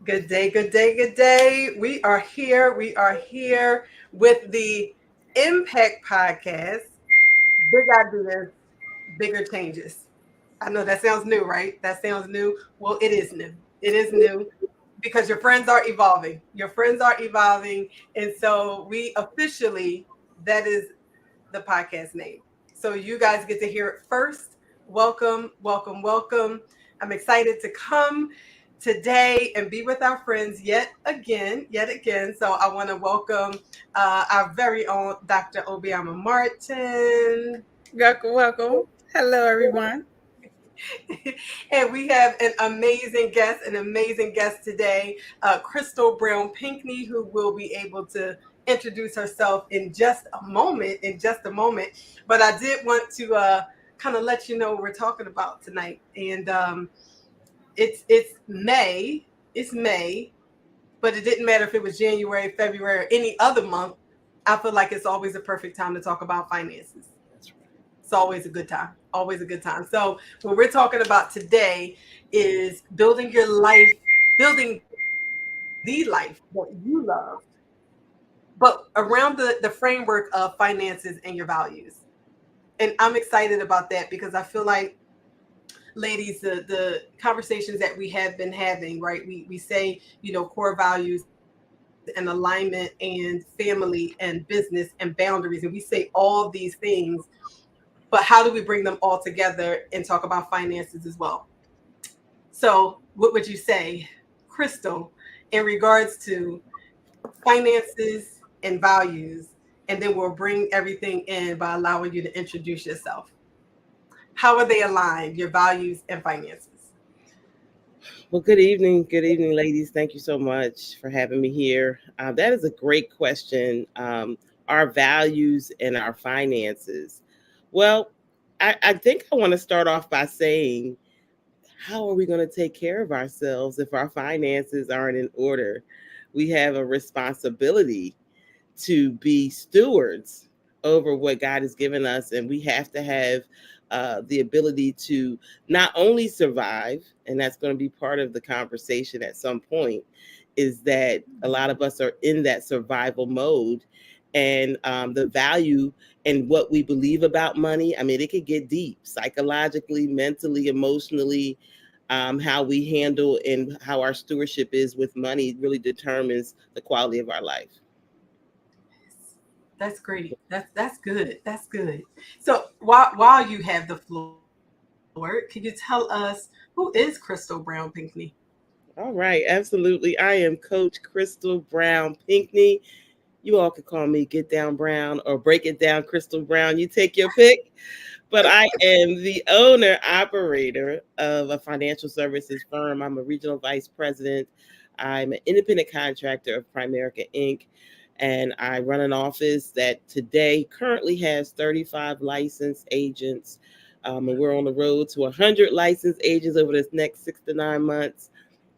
Good day, good day, good day. We are here. We are here with the Impact Podcast. Big ideas, bigger changes. I know that sounds new, right? That sounds new. Well, it is new. It is new because your friends are evolving. Your friends are evolving. And so we officially, that is the podcast name. So you guys get to hear it first. Welcome, welcome, welcome. I'm excited to come today and be with our friends yet again, yet again. So I want to welcome our very own Dr. Obiama Martin. Welcome, welcome. Hello, everyone. And we have an amazing guest today, Crystal Brown-Pinkney, who will be able to introduce herself in just a moment. But I did want to kind of let you know what we're talking about tonight. And it's May, but it didn't matter if it was January, February, or any other month. I feel like it's always a perfect time to talk about finances. It's always a good time. Always a good time. So what we're talking about today is building your life, building the life that you love, but around the framework of finances and your values. And I'm excited about that because I feel like, ladies, the conversations that we have been having, right? We say, core values and alignment and family and business and boundaries. And we say all these things, but how do we bring them all together and talk about finances as well? So, what would you say, Crystal, in regards to finances and values? And then we'll bring everything in by allowing you to introduce yourself. How are they aligned, your values and finances? Well, good evening. Good evening, ladies. Thank you so much for having me here. That is a great question. Our values and our finances. Well, I think I want to start off by saying, how are we going to take care of ourselves if our finances aren't in order? We have a responsibility to be stewards over what God has given us, and we have to have the ability to not only survive, and that's going to be part of the conversation at some point, is that a lot of us are in that survival mode, and the value and what we believe about money. I mean, it could get deep psychologically, mentally, emotionally. How we handle and how our stewardship is with money really determines the quality of our life. That's great. That's good. That's good. So while you have the floor, can you tell us who is Crystal Brown-Pinkney? All right, absolutely. I am Coach Crystal Brown-Pinkney. You all could call me Get Down Brown or Break It Down Crystal Brown. You take your pick. But I am the owner operator of a financial services firm. I'm a regional vice president. I'm an independent contractor of Primerica Inc. And I run an office that today currently has 35 licensed agents. And we're on the road to 100 licensed agents over this next 6 to 9 months.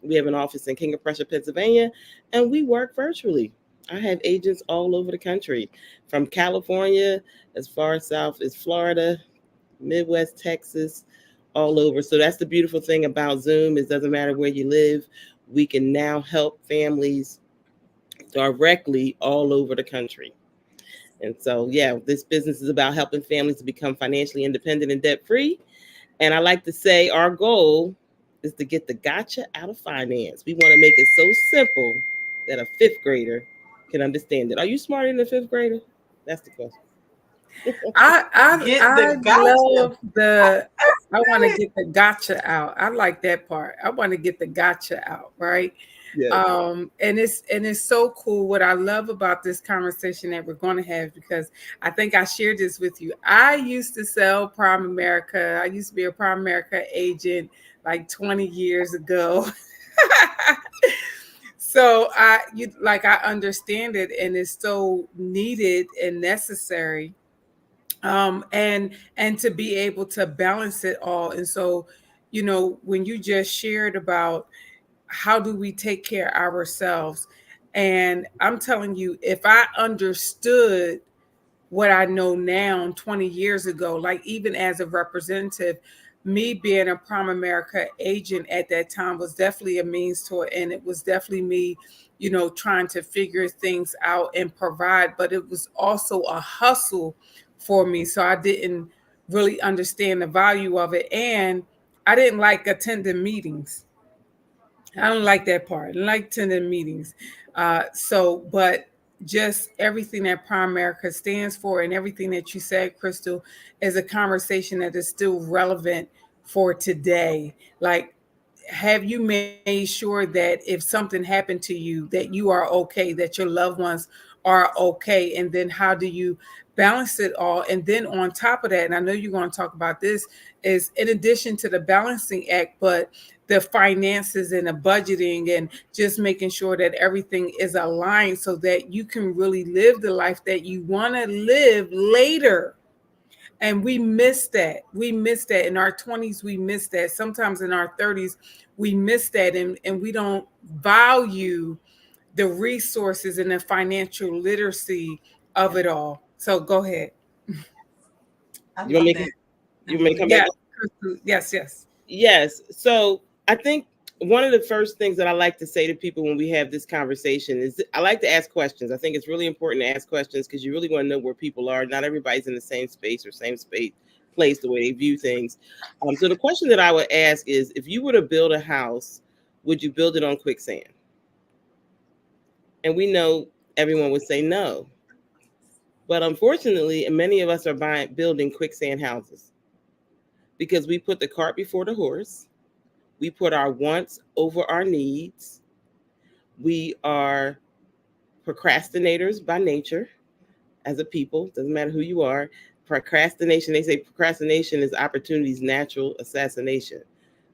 We have an office in King of Prussia, Pennsylvania, and we work virtually. I have agents all over the country, from California as far south as Florida, Midwest, Texas, all over. So that's the beautiful thing about Zoom. It doesn't matter where you live. We can now help families directly all over the country. And so, yeah, this business is about helping families to become financially independent and debt free. And I like to say our goal is to get the gotcha out of finance. We want to make it so simple that a fifth grader can understand it. Are you smarter than a fifth grader? That's the question. I I Get I the gotcha. love the. I want to get the gotcha out. I like that part. I want to get the gotcha out, right? Yes. And it's so cool. What I love about this conversation that we're going to have, because I think I shared this with you. I used to sell Prime America. I used to be a Prime America agent like 20 years ago. So I understand it, and it's so needed and necessary, and to be able to balance it all. And so, when you just shared about how do we take care of ourselves, and I'm telling you, if I understood what I know now 20 years ago, like even as a representative, me being a Prime America agent at that time was definitely a means to it. And it was definitely me, trying to figure things out and provide. But it was also a hustle for me. So I didn't really understand the value of it. And I didn't like attending meetings. I don't like that part. I don't like attending meetings. But just everything that Prime America stands for and everything that you said, Crystal, is a conversation that is still relevant for today. Like, have you made sure that if something happened to you, that you are okay, that your loved ones are okay? And then how do you balance it all? And then on top of that, and I know you're going to talk about this, is in addition to the balancing act, but the finances and the budgeting and just making sure that everything is aligned so that you can really live the life that you want to live later. And we miss that. We miss that in our 20s. We miss that. Sometimes in our 30s, we miss that. And we don't value the resources and the financial literacy of it all. So go ahead. I You want love me? that. You want me to come Yeah. back? Yes. Yes. So I think one of the first things that I like to say to people when we have this conversation is I like to ask questions. I think it's really important to ask questions because you really want to know where people are. Not everybody's in the same space or same place the way they view things. So the question that I would ask is, if you were to build a house, would you build it on quicksand? And we know everyone would say no. But unfortunately, many of us are building quicksand houses because we put the cart before the horse. We put our wants over our needs. We are procrastinators by nature as a people. Doesn't matter who you are. Procrastination, they say procrastination is opportunity's natural assassination.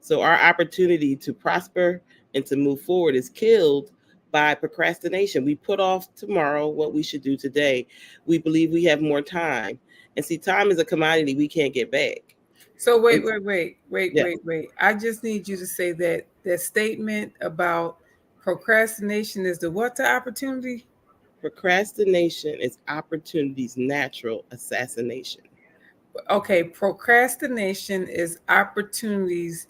So our opportunity to prosper and to move forward is killed by procrastination. We put off tomorrow what we should do today. We believe we have more time. And see, time is a commodity we can't get back. So wait. I just need you to say that statement about procrastination is the what to opportunity? Procrastination is opportunity's natural assassination. Okay, procrastination is opportunity's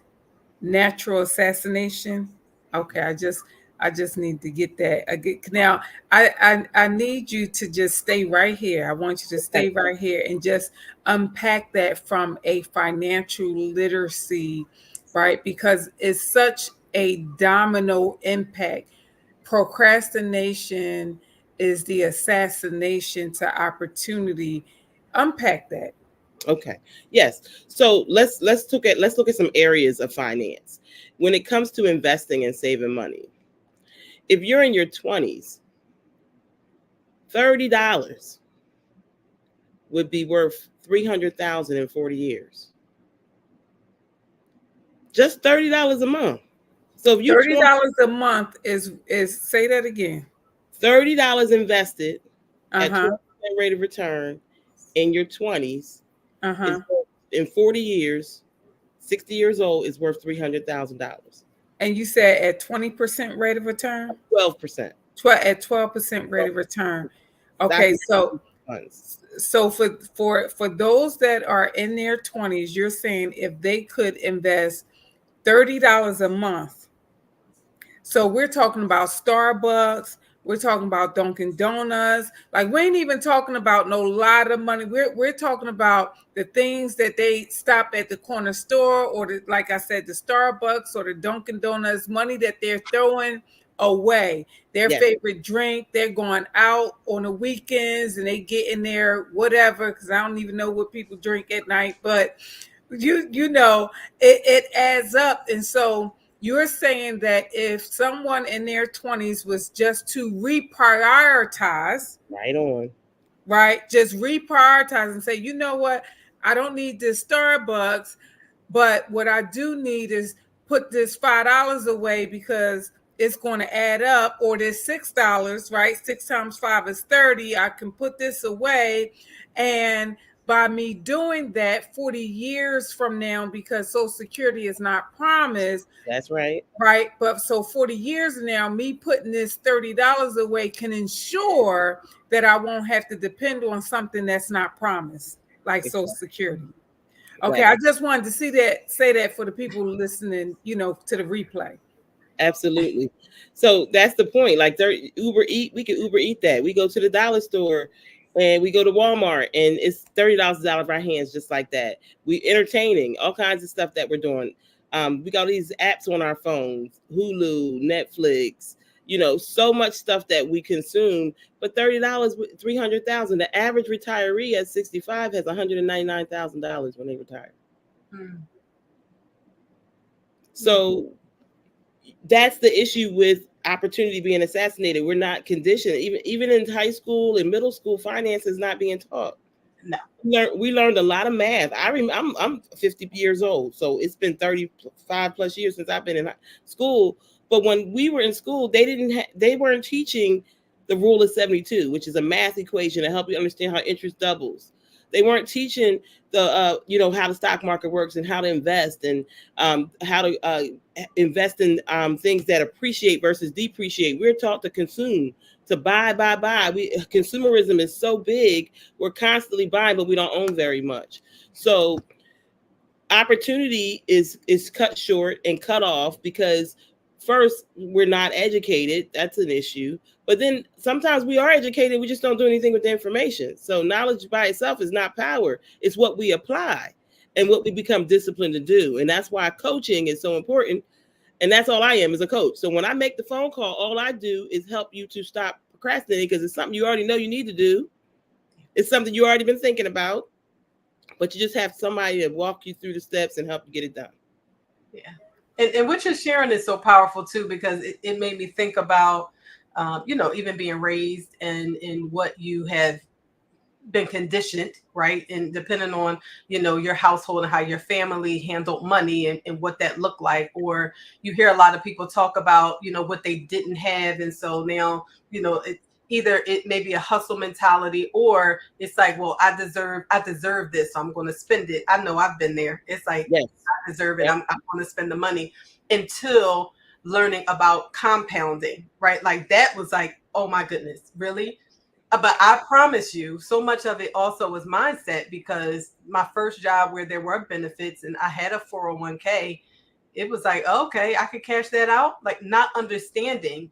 natural assassination. Okay, I just need to get that. Now I need you to just stay right here. I want you to stay right here and just unpack that from a financial literacy, right? Because it's such a domino impact. Procrastination is the assassination to opportunity. Unpack that. Okay. Yes. So let's look at some areas of finance. When it comes to investing and saving money, if you're in your 20s, $30 would be worth 300,000 in 40 years. Just $30 a month. So if you $30 a month is say that again. $30 invested at Uh-huh. 12% rate of return in your 20s Uh-huh. in 40 years, 60 years old is worth $300,000. And you said at 20% rate of return? 12%. At 12% rate of return. Okay, so for those that are in their 20s, you're saying if they could invest $30 a month. So we're talking about Starbucks, we're talking about Dunkin' Donuts. Like, we ain't even talking about no lot of money. We're talking about the things that they stop at the corner store, or like I said, the Starbucks or the Dunkin' Donuts, money that they're throwing away. Their favorite drink, they're going out on the weekends and they get in there, whatever, because I don't even know what people drink at night, but you know, it adds up. And so you're saying that if someone in their 20s was just to reprioritize, right on, right? Just reprioritize and say, you know what? I don't need this Starbucks, but what I do need is put this $5 away because it's going to add up, or this $6, right? 6 times 5 is 30. I can put this away. And by me doing that 40 years from now, because Social Security is not promised. That's right. Right. But so 40 years now, me putting this $30 away can ensure that I won't have to depend on something that's not promised, like Social Security. Okay, I just wanted to say that for the people listening, to the replay. Absolutely. So that's the point. Like Uber Eat, we can Uber Eat that. We go to the dollar store and we go to Walmart and it's $30 out of our hands just like that. We entertaining, all kinds of stuff that we're doing. We got these apps on our phones, Hulu, Netflix, so much stuff that we consume. But $30, 300,000. The average retiree at 65 has $199,000 when they retire. So that's the issue with opportunity being assassinated. We're not conditioned. Even in high school and middle school, finance is not being taught. No. We learned a lot of math. I'm 50 years old, so it's been 35 plus years since I've been in school. But when we were in school, they weren't teaching the rule of 72, which is a math equation to help you understand how interest doubles. They weren't teaching the how the stock market works and how to invest and how to invest in things that appreciate versus depreciate. We're taught to consume, to buy. Consumerism is so big. We're constantly buying, but we don't own very much. So opportunity is cut short and cut off because first, we're not educated. That's an issue. But then sometimes we are educated. We just don't do anything with the information. So knowledge by itself is not power. It's what we apply and what we become disciplined to do. And that's why coaching is so important. And that's all I am, as a coach. So when I make the phone call, all I do is help you to stop procrastinating because it's something you already know you need to do. It's something you already been thinking about. But you just have somebody to walk you through the steps and help you get it done. Yeah. And what you're sharing is so powerful too, because it made me think about, even being raised and in what you have been conditioned, right? And depending on, your household and how your family handled money and what that looked like, or you hear a lot of people talk about, what they didn't have. And so now, either it may be a hustle mentality or it's like, well, I deserve this, so I'm going to spend it. I know I've been there. It's like, yes, I deserve it. I'm going to spend the money, until learning about compounding, right? Like that was like, oh my goodness, really? But I promise you, so much of it also was mindset, because my first job where there were benefits and I had a 401k, it was like, okay, I could cash that out. Like not understanding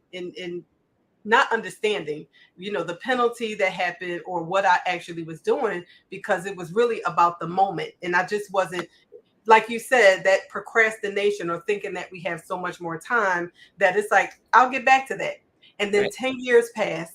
not understanding, the penalty that happened or what I actually was doing, because it was really about the moment. And I just wasn't, like you said, that procrastination or thinking that we have so much more time that it's like, I'll get back to that. And then 10 years pass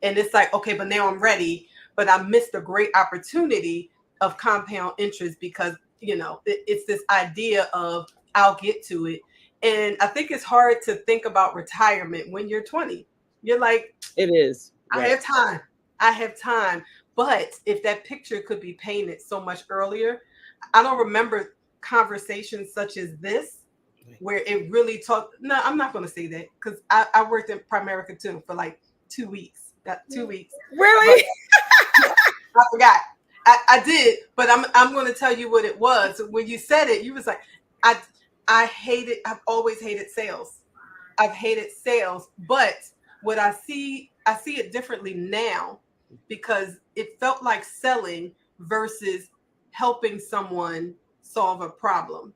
and it's like, okay, but now I'm ready. But I missed a great opportunity of compound interest because, it's this idea of I'll get to it. And I think it's hard to think about retirement when you're 20. You're like, it is. Right. I have time. But if that picture could be painted so much earlier, I don't remember conversations such as this where it really talked. No, I'm not going to say that because I worked in Primerica too for like 2 weeks. Got 2 weeks. Really? I forgot. I did, but I'm going to tell you what it was. When you said it, you was like, I hate it. I've always hated sales. I've hated sales, but what I see it differently now, because it felt like selling versus helping someone solve a problem.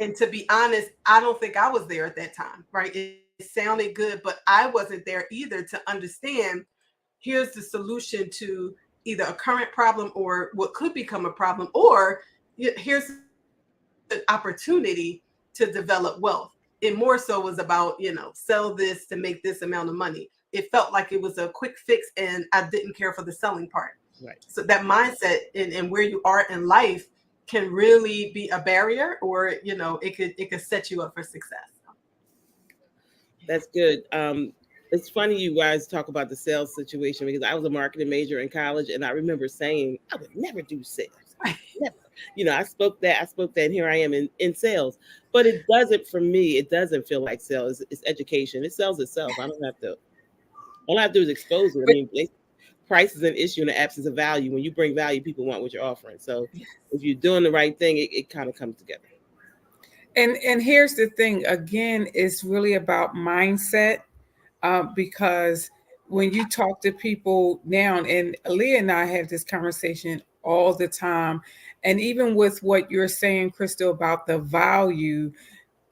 And to be honest, I don't think I was there at that time, right? It sounded good, but I wasn't there either to understand here's the solution to either a current problem or what could become a problem, or here's an opportunity to develop wealth. It more so was about, sell this to make this amount of money. It felt like it was a quick fix and I didn't care for the selling part. Right. So that mindset and where you are in life can really be a barrier, or, it could set you up for success. That's good. It's funny you guys talk about the sales situation, because I was a marketing major in college and I remember saying, I would never do sales. Never. I spoke that, and here I am in sales. But it doesn't, for me, it doesn't feel like sales. It's education. It sells itself. All I have to do is expose it. I mean, price is an issue in the absence of value. When you bring value, people want what you're offering. So if you're doing the right thing, it kind of comes together. And here's the thing. Again, it's really about mindset, because when you talk to people now, and Leah and I have this conversation all the time. And even with what you're saying, Crystal, about the value,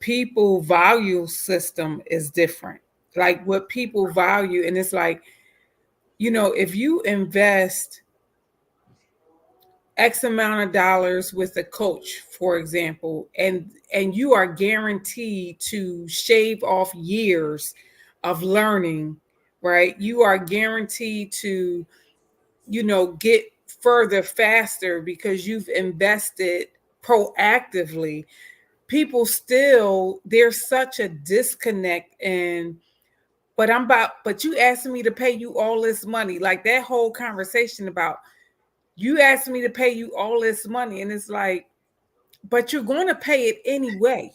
people value system is different. Like what people value, and it's like, if you invest X amount of dollars with a coach, for example, and you are guaranteed to shave off years of learning, right? You are guaranteed to, get further faster because you've invested proactively. People still, there's such a disconnect, and but you asked me to pay you all this money. Like that whole conversation about, you asked me to pay you all this money, and it's like, but you're going to pay it anyway.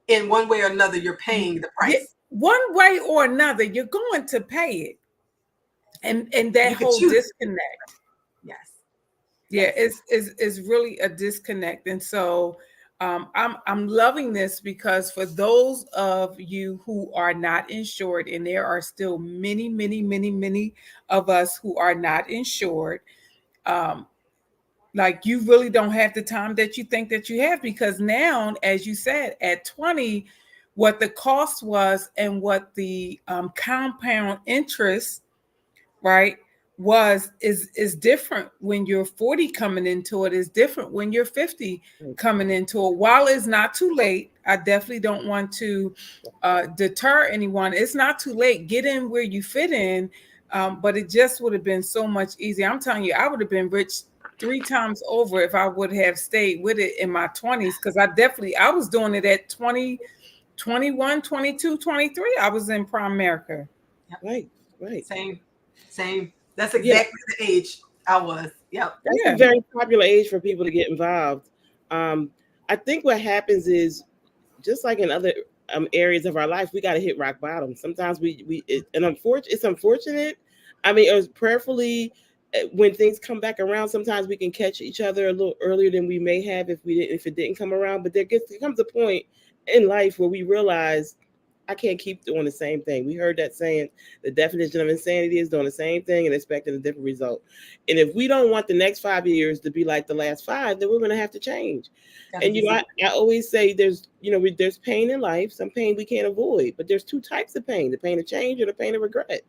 In one way or another, you're paying the price. One way or another, you're going to pay it. And that You could whole choose. disconnect. Yes. Yeah, it's really a disconnect. And so I'm loving this, because for those of you who are not insured, and there are still many, many, many, many of us who are not insured, like you really don't have the time that you think that you have, because now, as you said, at 20, what the cost was and what the compound interest, right, is different when you're 40 coming into it, is different when you're 50 coming into it. While it's not too late, I definitely don't want to deter anyone. It's not too late. Get in where you fit in. But it just would have been so much easier. I'm telling you, I would have been rich 3 times over if I would have stayed with it in my 20s, because I was doing it at 20, 21, 22, 23. I was in Prime America. Yep. Right. Same. That's exactly the age I was. Yep. That's a very popular age for people to get involved. I think what happens is, just like in other areas of our life, we got to hit rock bottom. Sometimes it's unfortunate. I mean, it was prayerfully, when things come back around, sometimes we can catch each other a little earlier than we may have if it didn't come around. But there comes a point in life where we realize, I can't keep doing the same thing. We heard that saying, the definition of insanity is doing the same thing and expecting a different result. And if we don't want the next 5 years to be like the last 5, then we're going to have to change. And I always say there's pain in life, some pain we can't avoid, but there's 2 types of pain: the pain of change or the pain of regret.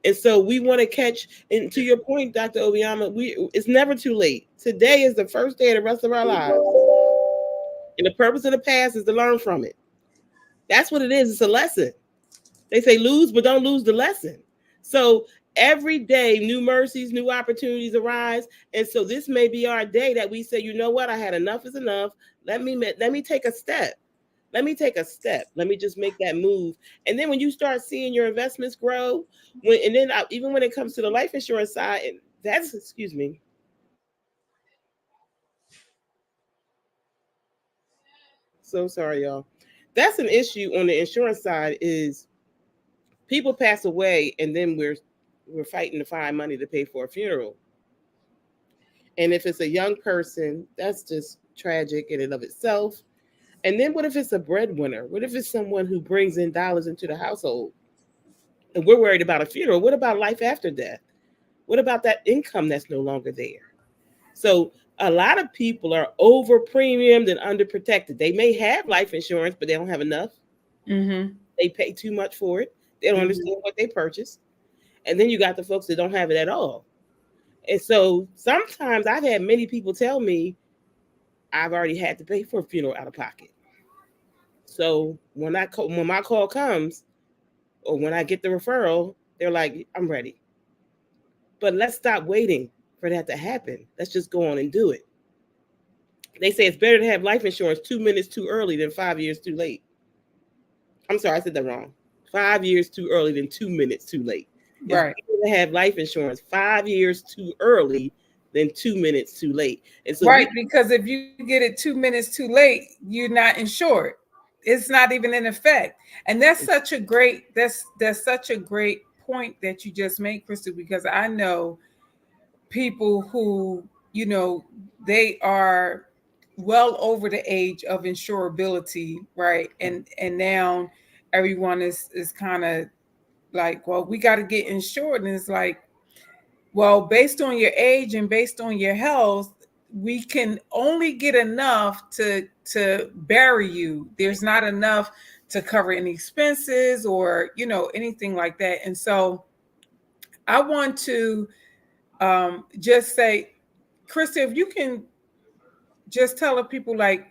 And so we want to catch, and to your point, Dr. Obiama, it's never too late. Today is the first day of the rest of our lives. And the purpose of the past is to learn from it. That's what it is. It's a lesson. They say lose, but don't lose the lesson. So every day, new mercies, new opportunities arise. And so this may be our day that we say, you know what? I had enough is enough. Let me take a step. Let me take a step. Let me just make that move. And then when you start seeing your investments grow, even when it comes to the life insurance side, excuse me. So sorry, y'all. That's an issue on the insurance side, is people pass away and then we're fighting to find money to pay for a funeral. And if it's a young person, that's just tragic in and of itself. And then what if it's a breadwinner? What if it's someone who brings in dollars into the household? And we're worried about a funeral. What about life after death? What about that income that's no longer there? So a lot of people are over premiumed and underprotected. They may have life insurance, but they don't have enough. Mm-hmm. They pay too much for it. They don't understand what they purchased. And then you got the folks that don't have it at all. And so sometimes I've had many people tell me, I've already had to pay for a funeral out of pocket. So when my call comes, or when I get the referral, they're like, I'm ready. But let's stop waiting for that to happen. Let's just go on and do it. They say it's better to have life insurance 2 minutes too early than 5 years too late. I'm sorry, I said that wrong. 5 years too early than 2 minutes too late. Right. It's better to have life insurance 5 years too early than 2 minutes too late. And so because if you get it 2 minutes too late, you're not insured. It's not even in effect. And that's such a great point that you just made, Crystal, because I know people who, they are well over the age of insurability, right? And now everyone is kind of like, well, we got to get insured. And it's like, Well, based on your age and based on your health, we can only get enough to bury you. There's not enough to cover any expenses or anything like that. And so I want to just say, Krista, if you can just tell the people, like,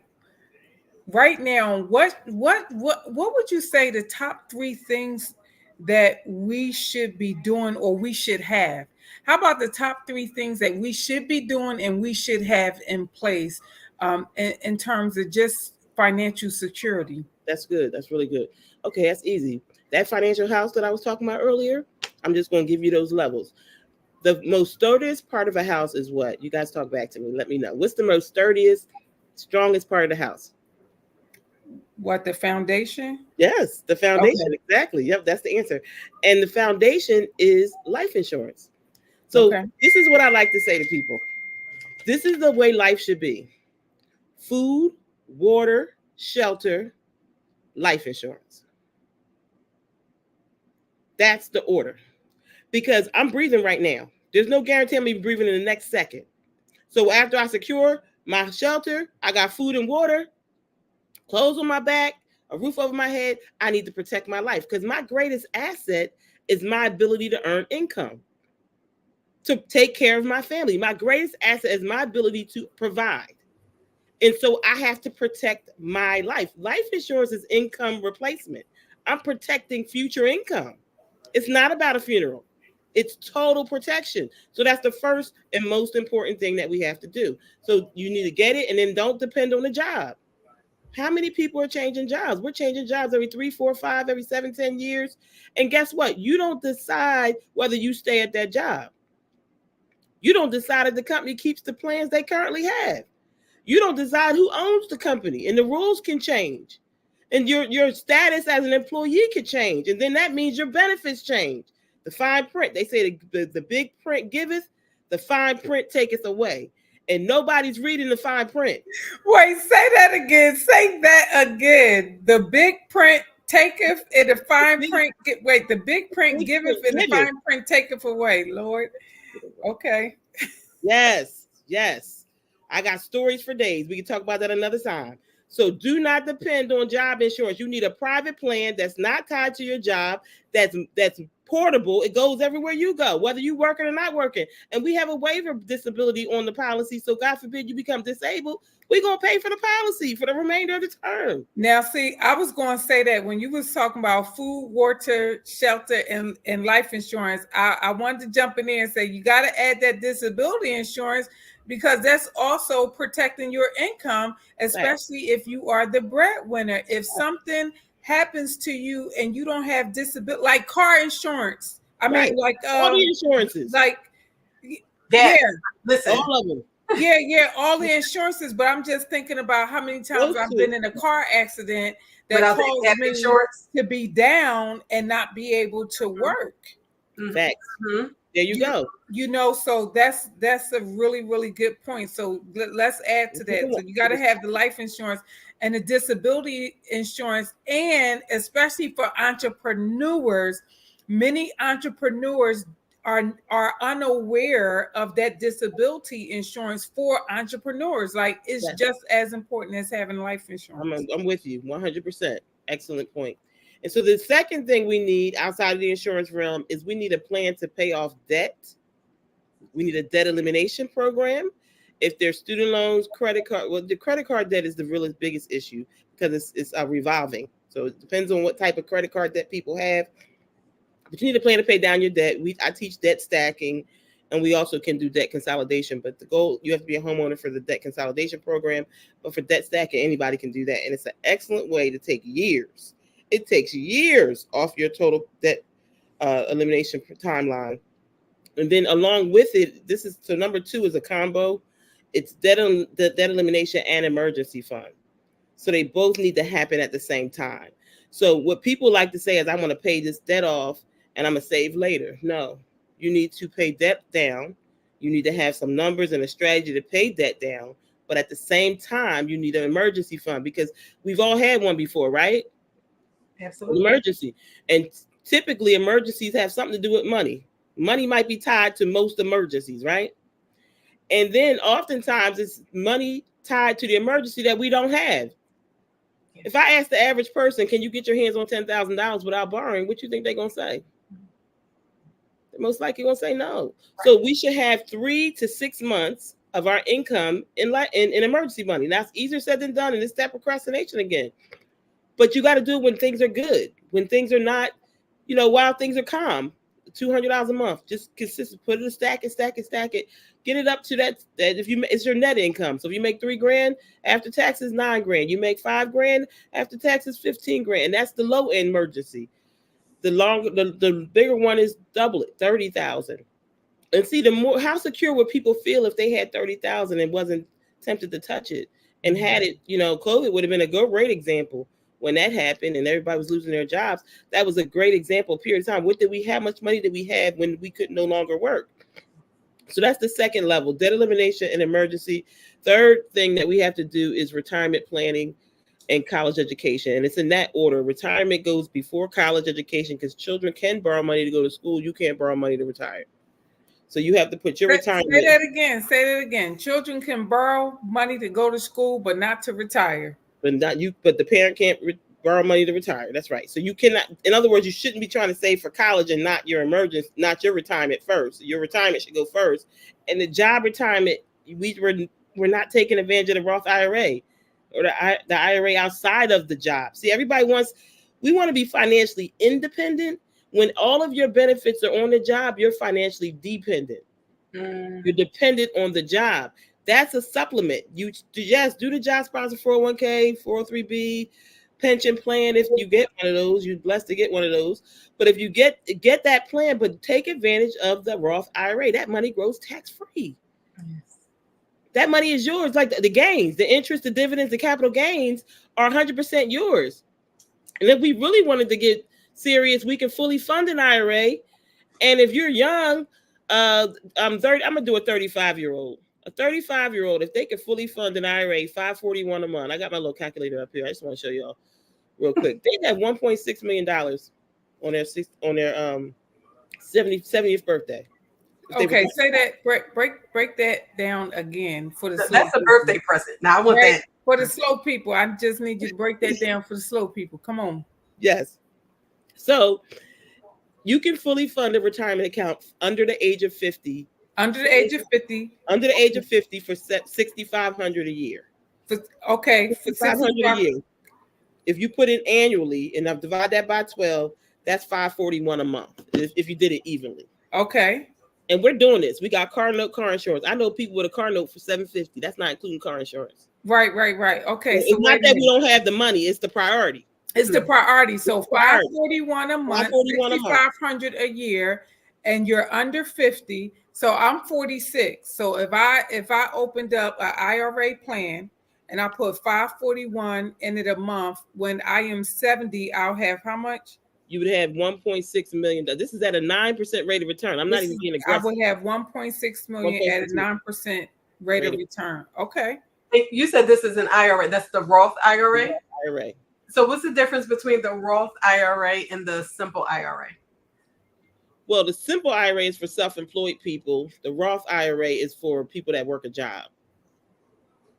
right now, what would you say the top 3 things that we should be doing or we should have? How about the top 3 things that we should be doing and we should have in place in terms of just financial security? That's good. That's really good. Okay, that's easy. That financial house that I was talking about earlier, I'm just going to give you those levels. The most sturdiest part of a house is what? You guys talk back to me. Let me know. What's the most sturdiest, strongest part of the house? What, the foundation? Yes, the foundation. Okay. Exactly. Yep, that's the answer. And the foundation is life insurance. So This is what I like to say to people. This is the way life should be. Food, water, shelter, life insurance. That's the order. Because I'm breathing right now. There's no guarantee I'm even breathing in the next second. So after I secure my shelter, I got food and water, clothes on my back, a roof over my head. I need to protect my life because my greatest asset is my ability to earn income, to take care of my family. My greatest asset is my ability to provide. And so I have to protect my life. Life insurance is income replacement. I'm protecting future income. It's not about a funeral. It's total protection. So that's the first and most important thing that we have to do. So you need to get it, and then don't depend on the job. How many people are changing jobs? We're changing jobs every 3, 4, 5, every 7, 10 years. And guess what? You don't decide whether you stay at that job. You don't decide if the company keeps the plans they currently have. You don't decide who owns the company, and the rules can change. And your status as an employee could change. And then that means your benefits change. The fine print, they say the big print giveth, the fine print taketh away. And nobody's reading the fine print. Wait, say that again. Say that again. The big print taketh and the fine print. Wait, the big print giveth and the fine print taketh away. Lord. Okay. Yes. I got stories for days. We can talk about that another time. So do not depend on job insurance. You need a private plan that's not tied to your job, that's portable. It goes everywhere you go, whether you're working or not working. And we have a waiver of disability on the policy. So God forbid you become disabled, we're going to pay for the policy for the remainder of the term. Now, see, I was going to say that when you was talking about food, water, shelter, and life insurance, I wanted to jump in there and say, you got to add that disability insurance, because that's also protecting your income, especially if you are the breadwinner. If something happens to you and you don't have disability, like car insurance. I mean, like all the insurances. Like listen. All of them. Yeah, all the insurances. But I'm just thinking about how many times I've been in a car accident that caused me to be down and not be able to work. Facts. There you go. So that's a really, really good point. So let's add to that. So you got to have the life insurance and the disability insurance, and especially for entrepreneurs, many entrepreneurs are unaware of that disability insurance for entrepreneurs. Like, it's just as important as having life insurance. I'm with you 100%. Excellent point. And so the second thing we need outside of the insurance realm is we need a plan to pay off debt. We need a debt elimination program. If there's student loans, credit card, well, the credit card debt is the really biggest issue because it's revolving. So it depends on what type of credit card debt people have. But you need a plan to pay down your debt. I teach debt stacking, and we also can do debt consolidation. But the goal, you have to be a homeowner for the debt consolidation program. But for debt stacking, anybody can do that. And it's an excellent way to take years. It takes years off your total debt elimination timeline. And then along with it, so number 2 is a combo. It's debt elimination and emergency fund. So they both need to happen at the same time. So what people like to say is, I want to pay this debt off and I'm going to save later. No, you need to pay debt down. You need to have some numbers and a strategy to pay debt down. But at the same time, you need an emergency fund, because we've all had one before, right? Absolutely. Emergency. And typically emergencies have something to do with money. Money might be tied to most emergencies, right? And then oftentimes it's money tied to the emergency that we don't have. If I ask the average person, can you get your hands on $10,000 without borrowing, what you think they're going to say? They're most likely going to say no. Right. So we should have 3 to 6 months of our income in emergency money. That's easier said than done, and it's that procrastination again. But you got to do it when things are good, when things are not, while things are calm. $200 a month, just consistent. Put it in a stack and stack and stack it. Get it up to that if it's your net income. So if you make $3,000 after taxes, $9,000. You make $5,000 after taxes, $15,000. And that's the low end emergency. The bigger one is double it, $30,000. And see, how secure would people feel if they had $30,000 and wasn't tempted to touch it and had it? COVID would have been a great example. When that happened and everybody was losing their jobs, that was a great example, period of time. How much money did we have when we could no longer work? So that's the second level, debt elimination and emergency. Third thing that we have to do is retirement planning and college education. And it's in that order. Retirement goes before college education because children can borrow money to go to school. You can't borrow money to retire. So you have to put your retirement. Say that again. Children can borrow money to go to school, but not to retire. But the parent can't borrow money to retire. That's right. So you cannot. In other words, you shouldn't be trying to save for college and not your emergency, not your retirement first. Your retirement should go first. And the job retirement, we're not taking advantage of the Roth IRA or the IRA outside of the job. See, we want to be financially independent. When all of your benefits are on the job, you're financially dependent. You're dependent on the job. That's a supplement. You just do the job sponsor 401k, 403b, pension plan. If you get one of those, you're blessed to get one of those. But if you get that plan, but take advantage of the Roth IRA, that money grows tax-free. Yes. That money is yours. Like the gains, the interest, the dividends, the capital gains are 100% yours. And if we really wanted to get serious, we can fully fund an IRA. And if you're young, I'm 30. I'm gonna do a 35-year-old. A 35-year-old, if they can fully fund an IRA, $541 a month. I got my little calculator up here. I just want to show y'all real quick. They have $1.6 million on their 70th birthday. Okay, say that. Break that down again for the. That's a birthday present. Now I want that for the slow people. I just need you to break that down for the slow people. Come on. Yes. So you can fully fund a retirement account under the age of 50. Under the age of 50. Under the age of 50 for $6,500 a year. For $6,500 a year. If you put it annually and I've divided that by 12, that's $541 a month. If you did it evenly. Okay. And we're doing this. We got car insurance. I know people with a car note for $750. That's not including car insurance. Right. Okay. So it's not that we don't have the money. It's the priority. It's the priority. So $541 a month, $6,500 a year, and you're under 50. So I'm 46. So if I opened up an IRA plan and I put $541 in it a month, when I am 70, I'll have how much? You would have $1.6 million. This is at a 9% rate of return. I'm not even being aggressive. I would have $1.6 million at a 9% rate of return. Okay. You said this is an IRA. That's the Roth IRA? IRA. So what's the difference between the Roth IRA and the simple IRA? Well, the simple IRA is for self-employed people. The Roth IRA is for people that work a job.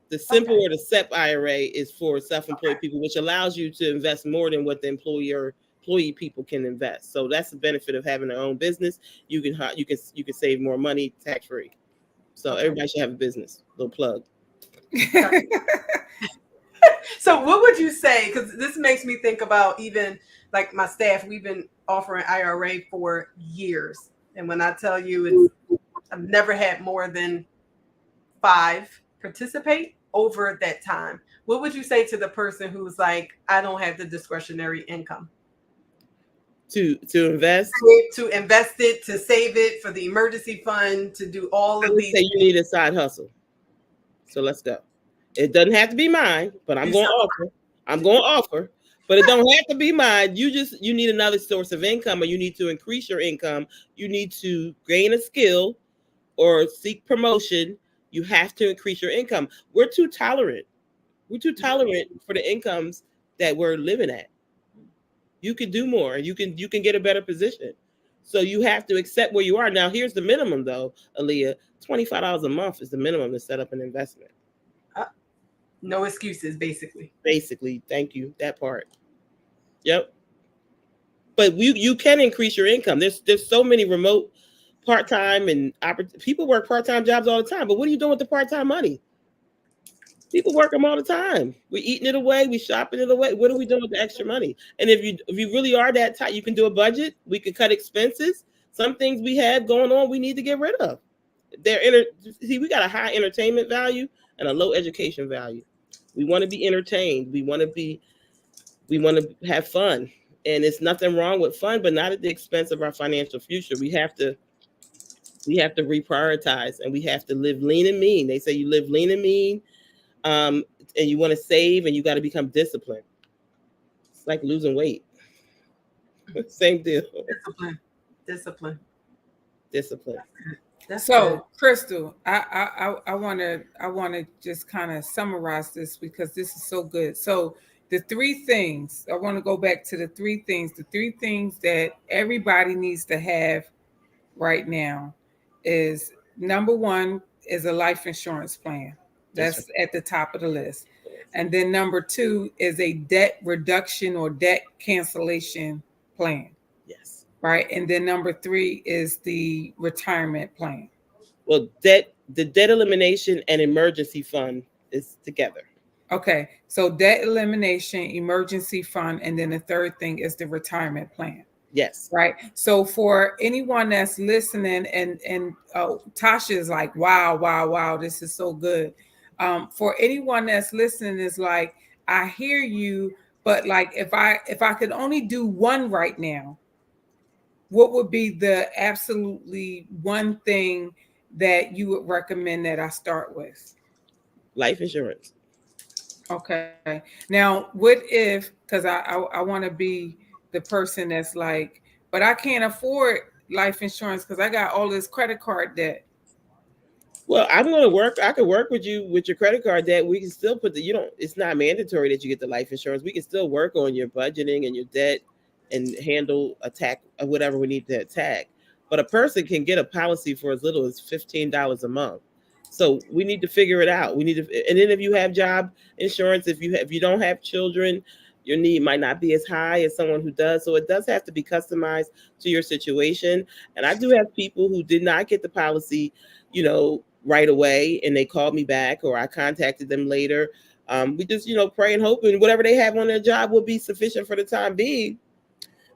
The simple or the SEP IRA is for self-employed people, which allows you to invest more than what the employee people can invest. So that's the benefit of having their own business. You can save more money tax-free. So everybody should have a business. Little plug. So what would you say? Because this makes me think about even like my staff. We've been offering IRA for years, and when I tell you, I've never had more than 5 participate over that time. What would you say to the person who's like, I don't have the discretionary income to invest, to invest it, to save it for the emergency fund, to do all of these? Say you need a side hustle. So let's go. It doesn't have to be mine, but I'm going to offer. But it don't have to be mine. You need another source of income, or you need to increase your income. You need to gain a skill or seek promotion. You have to increase your income. We're too tolerant. We're too tolerant for the incomes that we're living at. You can do more. You can get a better position. So you have to accept where you are. Now, here's the minimum, though, Aaliyah. $25 a month is the minimum to set up an investment. Uh, no excuses, basically. Basically, thank you. That part. Yep. But you can increase your income. There's so many remote part-time and people work part-time jobs all the time. But what are you doing with the part-time money? People work them all the time. We're eating it away. We shopping it away. What are we doing with the extra money? And if you really are that tight, you can do a budget. We can cut expenses. Some things we have going on, we need to get rid of. See, we got a high entertainment value and a low education value. We want to be entertained. We want to have fun. And it's nothing wrong with fun, but not at the expense of our financial future. We have to reprioritize, and we have to live lean and mean. They say you live lean and mean, and you want to save, and you got to become disciplined. It's like losing weight. Same deal. Discipline. That's so good. Crystal, I want to just kind of summarize this because this is so good. So the three things, I want to go back to the three things that everybody needs to have right now is, number one is a life insurance plan. That's at the top of the list. And then number two is a debt reduction or debt cancellation plan. Yes. Right. And then number three is the retirement plan. Well, the debt elimination and emergency fund is together. Okay. So debt elimination, emergency fund, and then the third thing is the retirement plan. Yes. Right. So for anyone that's listening and Tasha is like, wow, this is so good. For anyone that's listening is like, I hear you, but like if I could only do one right now, what would be the absolutely one thing that you would recommend that I start with? Life insurance. Okay. Now, what if, because I want to be the person that's like, but I can't afford life insurance because I got all this credit card debt. Well, I'm going to work. I could work with you with your credit card debt. We can still it's not mandatory that you get the life insurance. We can still work on your budgeting and your debt and handle whatever we need to attack. But a person can get a policy for as little as $15 a month. So we need to figure it out. And then if you have job insurance, if you don't have children, your need might not be as high as someone who does. So it does have to be customized to your situation. And I do have people who did not get the policy, right away, and they called me back, or I contacted them later. We just, pray and hope, and whatever they have on their job will be sufficient for the time being.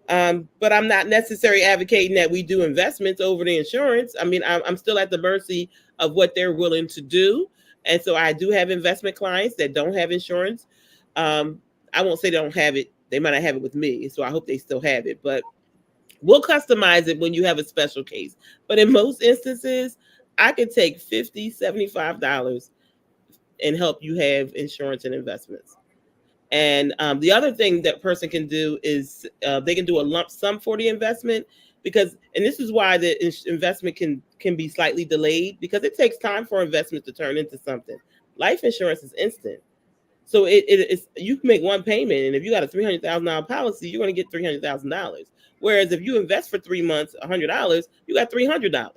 But I'm not necessarily advocating that we do investments over the insurance. I mean, I'm still at the mercy of what they're willing to do. And so I do have investment clients that don't have insurance. I won't say they don't have it. They might not have it with me. So I hope they still have it. But we'll customize it when you have a special case. But in most instances, I could take $50, $75 and help you have insurance and investments. And the other thing that person can do is they can do a lump sum for the investment, and this is why the investment can be slightly delayed, because it takes time for investment to turn into something. Life insurance is instant. So it's you can make one payment, and if you got a $300,000 policy, you're going to get $300,000. Whereas if you invest for 3 months, $100, you got $300.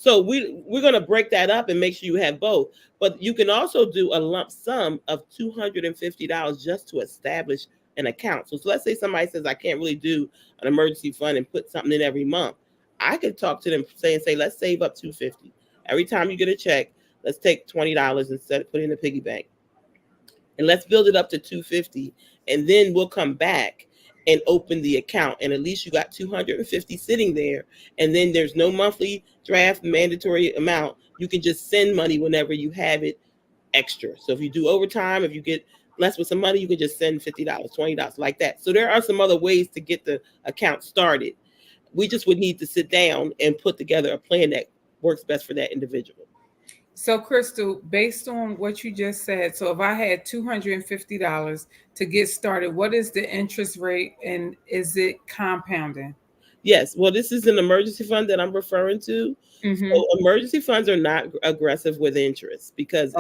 So we're going to break that up and make sure you have both. But you can also do a lump sum of $250 just to establish an account. So let's say somebody says, I can't really do an emergency fund and put something in every month. I could talk to them say, let's save up $250. Every time you get a check, let's take $20 and put it in the piggy bank. And let's build it up to $250. And then we'll come back and open the account, and at least you got $250 sitting there, and then there's no monthly draft mandatory amount. You can just send money whenever you have it extra. So if you do overtime, if you get less with some money, you can just send $50, $20 like that. So there are some other ways to get the account started. We just would need to sit down and put together a plan that works best for that individual. So, Crystal, based on what you just said, so if I had $250 to get started, what is the interest rate, and is it compounding? Yes. Well, this is an emergency fund that I'm referring to. Mm-hmm. So emergency funds are not aggressive with interest because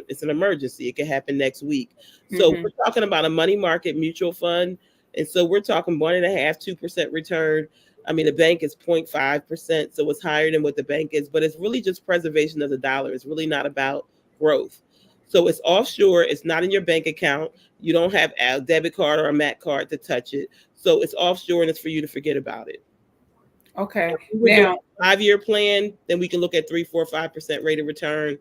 it's an emergency. It can happen next week. So we're talking about a money market mutual fund. And so we're talking 1.5%, 2% return. I mean, the bank is 0.5%, so it's higher than what the bank is, but it's really just preservation of the dollar. It's really not about growth. So it's offshore. It's not in your bank account. You don't have a debit card or a MAC card to touch it. So it's offshore, and it's for you to forget about it. Okay. If we were doing Now, a 5-year plan, then we can look at 3, 4, 5% rate of return.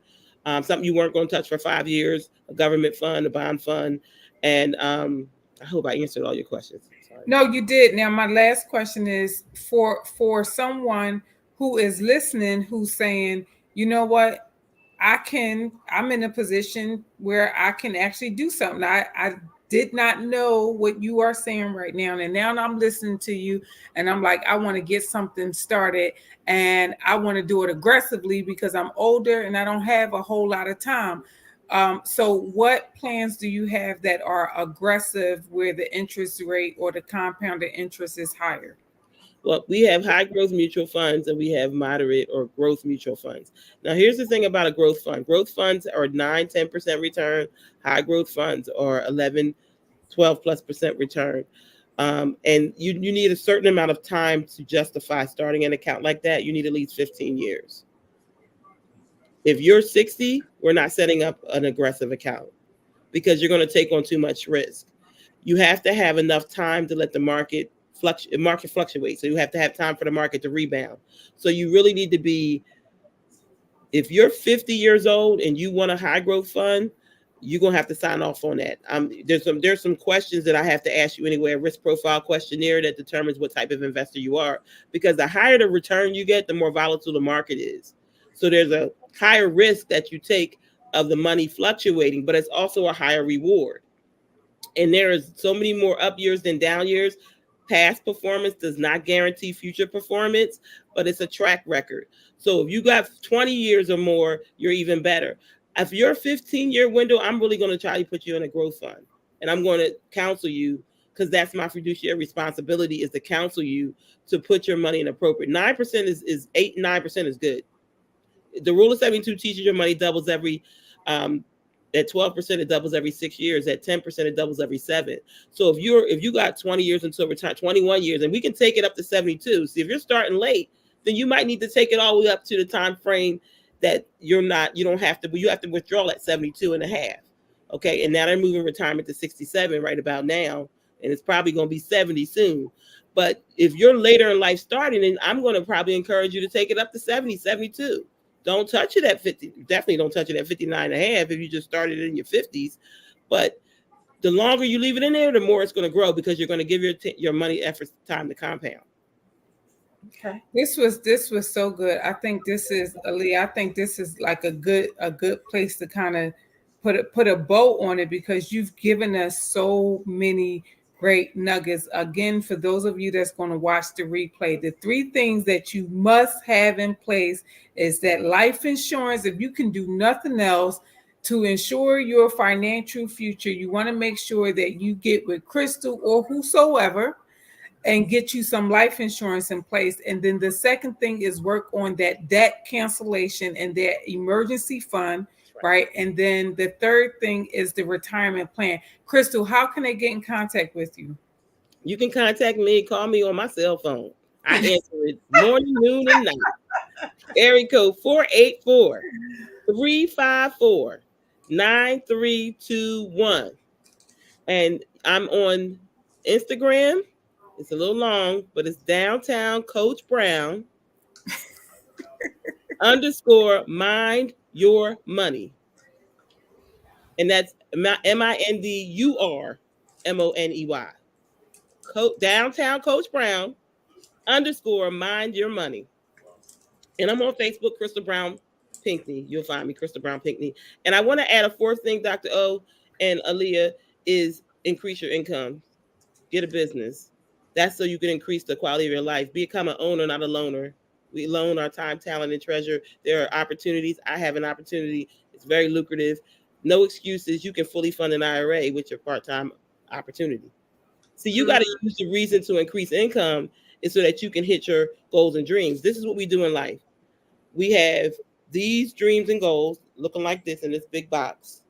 Something you weren't going to touch for 5 years, a government fund, a bond fund. And I hope I answered all your questions. Sorry. no, you did. Now, my last question is for someone who is listening, who's saying, you know what, I'm in a position where I can actually do something. I did not know what you are saying right now. And now I'm listening to you and I'm like, I want to get something started and I want to do it aggressively because I'm older and I don't have a whole lot of time. So what plans do you have that are aggressive where the interest rate or the compounded interest is higher? Well, we have high growth mutual funds and we have moderate or growth mutual funds. Now, here's the thing about a growth fund. Growth funds are 9, 10% return. High growth funds are 11, 12 plus percent return. And you need a certain amount of time to justify starting an account like that. You need at least 15 years. If you're 60, we're not setting up an aggressive account because you're going to take on too much risk. You have to have enough time to let the market fluctuate. So you have to have time for the market to rebound. So you really need to be, if you're 50 years old and you want a high growth fund, you're going to have to sign off on that. There's some questions that I have to ask you anyway, a risk profile questionnaire that determines what type of investor you are, because the higher the return you get, the more volatile the market is. So there's a higher risk that you take of the money fluctuating, but it's also a higher reward. And there is so many more up years than down years. Past performance does not guarantee future performance, but it's a track record. So if you got 20 years or more, you're even better. If you're a 15-year window, I'm really going to try to put you in a growth fund. And I'm going to counsel you, because that's my fiduciary responsibility, is to counsel you to put your money in appropriate. 9% is 8, 9% is good. The rule of 72 teaches your money doubles every at 12%, it doubles every 6 years. At 10%, it doubles every 7. So if you got 20 years until retire, 21 years, and we can take it up to 72. See, if you're starting late, then you might need to take it all the way up to the time frame that you don't have to, but you have to withdraw at 72 and a half. Okay. And now they're moving retirement to 67 right about now. And it's probably going to be 70 soon. But if you're later in life starting, then I'm going to probably encourage you to take it up to 70, 72. Don't touch it at 50. Definitely don't touch it at 59 and a half if you just started in your 50s. But the longer you leave it in there, the more it's going to grow, because you're going to give your money efforts time to compound. Okay. This was so good. I think this is Ali. I think this is like a good place to kind of put a bow on it, because you've given us so many great nuggets. Again, for those of you that's going to watch the replay, the 3 things that you must have in place is that life insurance. If you can do nothing else to ensure your financial future, you want to make sure that you get with Crystal or whosoever and get you some life insurance in place. And then the second thing is work on that debt cancellation and that emergency fund, right? And then the third thing is the retirement plan. Crystal, how can they get in contact with you? You can contact me, call me on my cell phone. I answer it morning, noon, and night. Area code 484-354-9321. And I'm on Instagram. It's a little long, but it's downtown Coach Brown _mind your money. And that's MINDURMONEY. Downtown Coach Brown _mind your money. And I'm on Facebook, Crystal Brown-Pinkney. You'll find me, Crystal Brown-Pinkney. And I want to add a 4th thing, Dr. O and Aaliyah, is increase your income. Get a business. That's so you can increase the quality of your life. Become an owner, not a loaner. We loan our time, talent, and treasure. There are opportunities. I have an opportunity. It's very lucrative. No excuses. You can fully fund an IRA with your part-time opportunity. So you got to use the reason to increase income is so that you can hit your goals and dreams. This is what we do in life. We have these dreams and goals looking like this in this big box.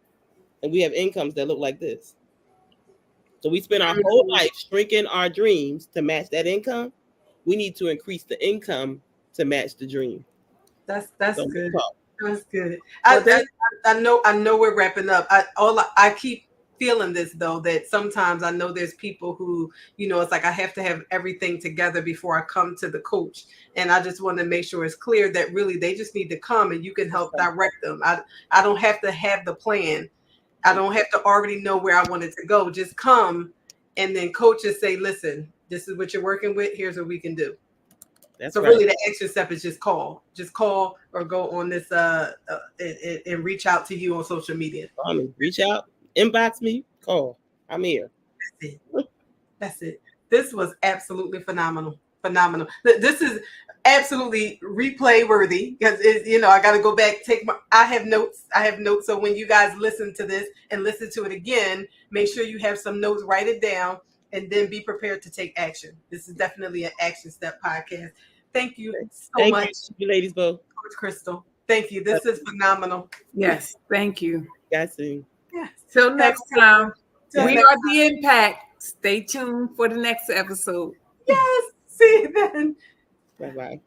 And we have incomes that look like this. So we spend our whole life shrinking our dreams to match that income. We need to increase the income to match the dream. That's So good. talk. That's good. Well, I know we're wrapping up. I keep feeling this though, that sometimes I know there's people who, it's like I have to have everything together before I come to the coach. And I just want to make sure it's clear that really they just need to come and you can help direct them. I don't have to have the plan. I don't have to already know where I want it to go. Just come, and then coaches say, listen, this is what you're working with. Here's what we can do. So really the action step is just call or go on this and reach out to you on social media. Reach out, inbox me, call. I'm here. That's it. This was absolutely phenomenal. This is absolutely replay worthy because I got to go back, I have notes. So when you guys listen to this and listen to it again, make sure you have some notes, write it down, and then be prepared to take action. This is definitely an action step podcast. Thank you so much. Thank you ladies both. Coach Crystal. Thank you. This is phenomenal. Yes, thank you. Guys soon. Yes. Till next time. We are the Impact. Stay tuned for the next episode. Yes. See you then. Bye-bye.